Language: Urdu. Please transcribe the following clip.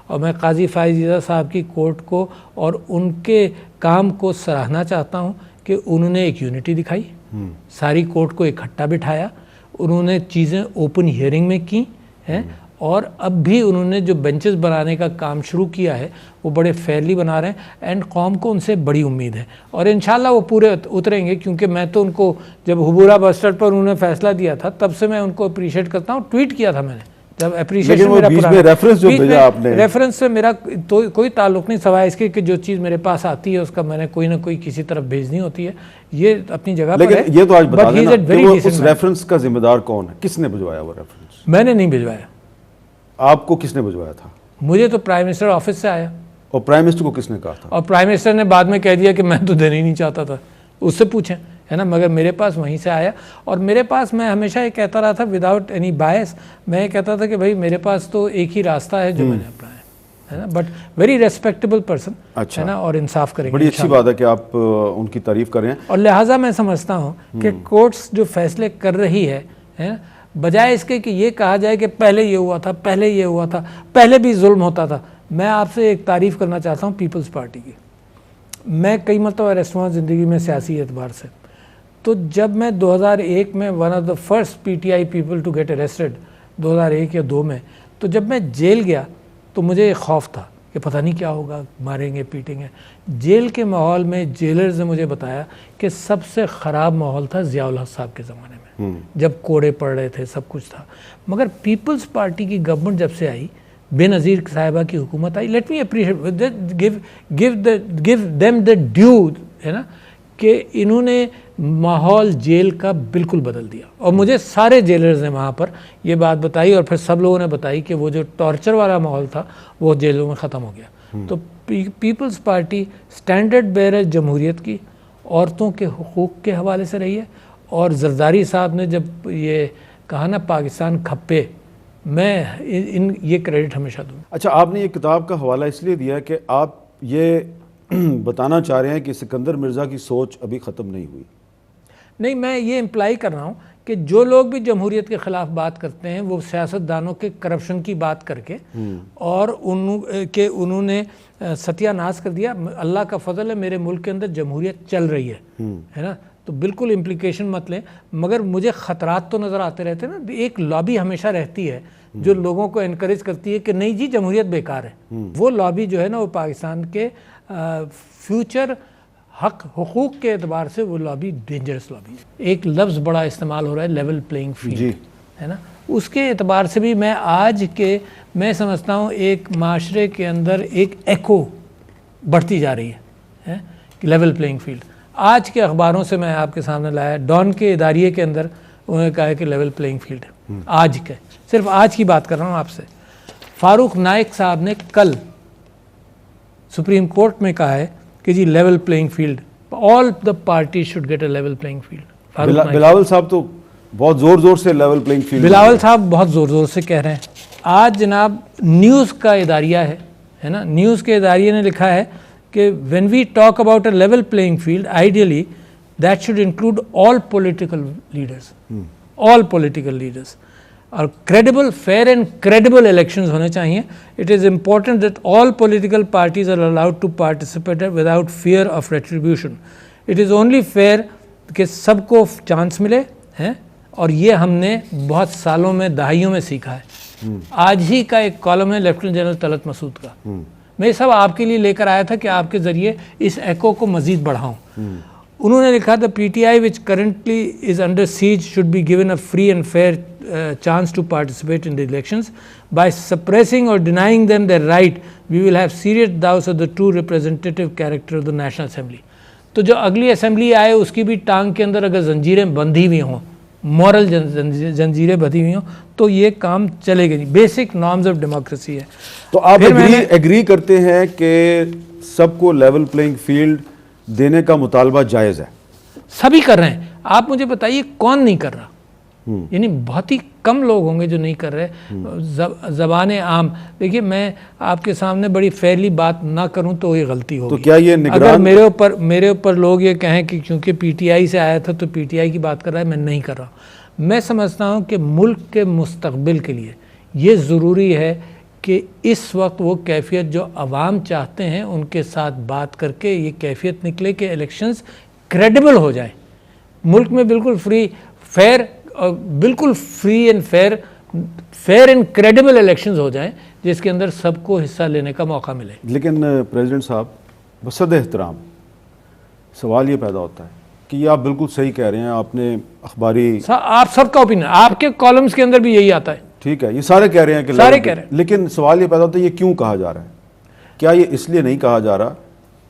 اور میں قاضی فائز عیسیٰ صاحب کی کورٹ کو اور ان کے کام کو سراہنا چاہتا ہوں کہ انہوں نے ایک یونٹی دکھائی، ساری کورٹ کو اکٹھا بٹھایا، انہوں نے چیزیں اوپن ہیئرنگ میں کی ہیں، اور اب بھی انہوں نے جو بینچز بنانے کا کام شروع کیا ہے وہ بڑے فیئرلی بنا رہے ہیں، اینڈ قوم کو ان سے بڑی امید ہے اور انشاءاللہ وہ پورے اتریں گے، کیونکہ میں تو ان کو جب حبورہ بس اسٹینڈ پر انہوں نے فیصلہ دیا تھا تب سے میں ان کو اپریشیٹ کرتا ہوں، ٹویٹ کیا تھا میں نے جب اپریشیشن ریفرنس سے میرا کوئی تعلق نہیں، سوائے اس کے کہ جو چیز میرے پاس آتی ہے اس کا میں نے کوئی نہ کوئی کسی طرف بھیجنی ہوتی ہے، یہ اپنی جگہ پر ہے۔ لیکن یہ تو آج بتا دینا کہ اس ریفرنس کا ذمہ دار کون ہے، کس نے بھجوایا وہ ریفرنس؟ میں نے نہیں بھجوایا۔ آپ کو کس نے بھجوایا تھا؟ مجھے تو پرائم منسٹر آفس سے آیا۔ اور پرائم منسٹر کو کس نے کہا تھا؟ اور پرائم منسٹر نے بعد میں کہہ دیا کہ میں تو دینا ہی نہیں چاہتا تھا، اس سے پوچھیں، ہے نا، مگر میرے پاس وہیں سے آیا، اور میرے پاس میں ہمیشہ یہ کہتا رہا تھا وداؤٹ اینی بائس، میں یہ کہتا تھا کہ بھائی میرے پاس تو ایک ہی راستہ ہے جو میں نے اپنایا ہے نا، بٹ ویری ریسپیکٹیبل پرسن ہے نا، اور انصاف کریں گے۔ بڑی اچھی بات ہے کہ آپ ان کی تعریف کر رہے ہیں، اور لہٰذا میں سمجھتا ہوں کہ کورٹس جو فیصلے کر رہی ہے بجائے اس کے کہ یہ کہا جائے کہ پہلے یہ ہوا تھا، پہلے یہ ہوا تھا، پہلے بھی ظلم ہوتا تھا، میں آپ سے ایک تعریف کرنا چاہتا ہوں پیپلز پارٹی کی۔ میں کئی مرتبہ اریسٹ ہوا زندگی میں سیاسی اعتبار سے، تو جب میں 2001 میں one of the first P T I people to get arrested 2001 یا 2 میں، تو جب میں جیل گیا تو مجھے ایک خوف تھا کہ پتہ نہیں کیا ہوگا، ماریں گے پیٹیں گے۔ جیل کے ماحول میں جیلرز نے مجھے بتایا کہ سب سے خراب ماحول تھا ضیاء الحق صاحب کے زمانے میں، جب کوڑے پڑ رہے تھے، سب کچھ تھا۔ مگر پیپلز پارٹی کی گورنمنٹ جب سے آئی، بے نظیر صاحبہ کی حکومت آئی، let me appreciate give them the due, ہے نا، کہ انہوں نے ماحول جیل کا بالکل بدل دیا، اور مجھے سارے جیلرز نے وہاں پر یہ بات بتائی، اور پھر سب لوگوں نے بتائی کہ وہ جو ٹارچر والا ماحول تھا وہ جیلوں میں ختم ہو گیا۔ تو پیپلز پارٹی اسٹینڈرڈ بیئرر جمہوریت کی، عورتوں کے حقوق کے حوالے سے رہی ہے، اور زرداری صاحب نے جب یہ کہا نا پاکستان کھپے، میں یہ کریڈٹ ہمیشہ دوں۔ اچھا، آپ نے یہ کتاب کا حوالہ اس لیے دیا کہ آپ یہ بتانا چاہ رہے ہیں کہ سکندر مرزا کی سوچ ابھی ختم نہیں ہوئی؟ نہیں، میں یہ امپلائی کر رہا ہوں کہ جو لوگ بھی جمہوریت کے خلاف بات کرتے ہیں وہ سیاستدانوں کے کرپشن کی بات کر کے، اور انہوں نے ستیہ ناش کر دیا۔ اللہ کا فضل ہے میرے ملک کے اندر جمہوریت چل رہی ہے نا، تو بالکل امپلیکیشن مت لیں، مگر مجھے خطرات تو نظر آتے رہتے ہیں نا۔ ایک لابی ہمیشہ رہتی ہے جو لوگوں کو انکریج کرتی ہے کہ نہیں جی جمہوریت بیکار ہے، وہ لابی جو ہے نا وہ پاکستان کے فیوچر حقوق کے اعتبار سے وہ لابی ڈینجرس لابی ہے۔ ایک لفظ بڑا استعمال ہو رہا ہے لیول پلینگ فیلڈ، ہے نا، اس کے اعتبار سے بھی میں سمجھتا ہوں ایک معاشرے کے اندر ایک ایکو بڑھتی جا رہی ہے لیول پلینگ فیلڈ۔ آج کے اخباروں سے میں آپ کے سامنے لایا، ڈان کے اداریے کے اندر انہوں نے کہا ہے کہ لیول پلینگ فیلڈ ہے، آج کے، صرف آج کی بات کر رہا ہوں آپ سے۔ فاروق نائک صاحب نے کل سپریم کورٹ میں کہا ہے کہ جی level playing field, all the party should get a level playing field. Bilawal صاحب تو بہت زور زور سے لیول پلینگ فیلڈ، بلاول صاحب بہت زور زور سے کہہ رہے ہیں۔ آج جناب نیوز کا اداریہ ہے نا، نیوز کے اداریے نے لکھا ہے کہ when we talk about a level playing field, ideally that should include all political leaders, اور credible, fair and credible elections ہونے چاہیے۔ It is important that all political parties are allowed to participate without fear of retribution. It is only fair کہ سب کو چانس ملے ہیں، اور یہ ہم نے بہت سالوں میں، دہائیوں میں سیکھا ہے۔ آج ہی کا ایک کالم ہے لیفٹیننٹ جنرل طلعت مسعود کا، میں سب آپ کے لیے لے کر آیا تھا کہ آپ کے ذریعے اس ایکو کو مزید بڑھاؤں۔ انہوں نے لکھا تھا P T I which currently is under siege should be given a free and fair chance to participate in the elections. By suppressing or denying them their right, we will have serious doubts of the true representative character of the National Assembly. تو جو اگلی اسمبلی آئے اس کی بھی ٹانگ کے اندر اگر زنجیریں بندھی ہوئی ہوں، مورل زنجیریں بندھی ہوئی ہوں، تو یہ کام چلے گا نہیں۔ بیسک نارمز آف ڈیموکریسی ہے۔ تو آپ ایگری کرتے ہیں کہ سب کو لیول پلینگ فیلڈ دینے کا مطالبہ جائز ہے؟ سبھی کر رہے ہیں، آپ مجھے بتائیے کون نہیں کر رہا؟ یعنی بہت ہی کم لوگ ہوں گے جو نہیں کر رہے۔ زبان عام دیکھیے، میں آپ کے سامنے بڑی فیئرلی بات نہ کروں تو یہ غلطی ہوگی۔ تو کیا یہ اگر میرے اوپر لوگ یہ کہیں کہ کیونکہ پی ٹی آئی سے آیا تھا تو پی ٹی آئی کی بات کر رہا ہے، میں نہیں کر رہا۔ میں سمجھتا ہوں کہ ملک کے مستقبل کے لیے یہ ضروری ہے کہ اس وقت وہ کیفیت جو عوام چاہتے ہیں ان کے ساتھ بات کر کے یہ کیفیت نکلے کہ الیکشنز کریڈیبل ہو جائیں، ملک میں بالکل فری فیئر اور بالکل free and fair and credible elections ہو جائیں جس کے اندر سب کو حصہ لینے کا موقع ملے۔ لیکن پریزیڈنٹ صاحب بصد احترام سوال یہ پیدا ہوتا ہے کہ یہ آپ بالکل صحیح کہہ رہے ہیں، آپ نے اخباری آپ سب کا اوپینین، آپ کے کالمز کے اندر بھی یہی آتا ہے، ٹھیک ہے، یہ سارے کہہ رہے ہیں کہ سارے کہہ رہے ہیں، لیکن سوال یہ پیدا ہوتا ہے یہ کیوں کہا جا رہا ہے؟ کیا یہ اس لیے نہیں کہا جا رہا